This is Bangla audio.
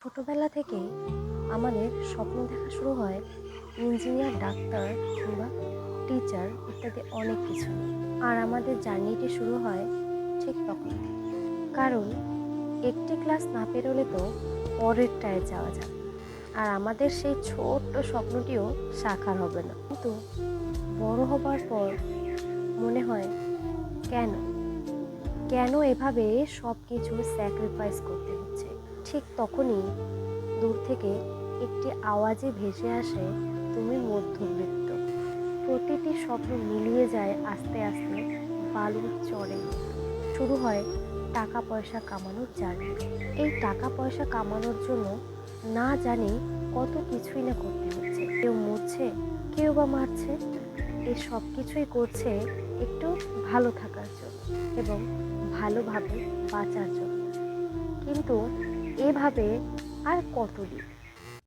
ছোটবেলা থেকেই আমাদের স্বপ্ন দেখা শুরু হয় ইঞ্জিনিয়ার, ডাক্তার কিংবা টিচার ইত্যাদি অনেক কিছু নিয়ে। আর আমাদের জার্নিটি শুরু হয় ঠিক তখন থেকে। কারণ একটি ক্লাস না পেরোলে তো পরেরটায় যাওয়া যাবে, আর আমাদের সেই ছোট্ট স্বপ্নটিও সাকার হবে না। কিন্তু বড় হবার পর মনে হয়, কেন কেন এভাবে সব কিছু স্যাক্রিফাইস করতে হচ্ছে। ঠিক তখনই দূর থেকে একটি আওয়াজে ভেসে আসে, তুমি মধ্যবিত্ত। প্রতিটি স্বপ্ন মিলিয়ে যায় আস্তে আস্তে বালুর চরে। শুরু হয় টাকা পয়সা কামানোর জার্নি। এই টাকা পয়সা কামানোর জন্য না জানি কত কিছুই না করতে হচ্ছে। কেউ মরছে, কেউ বা মারছে। এই সব কিছুই করছে একটু ভালো থাকার জন্য এবং ভালোভাবে বাঁচার জন্য। কিন্তু এভাবে আর কতদিন?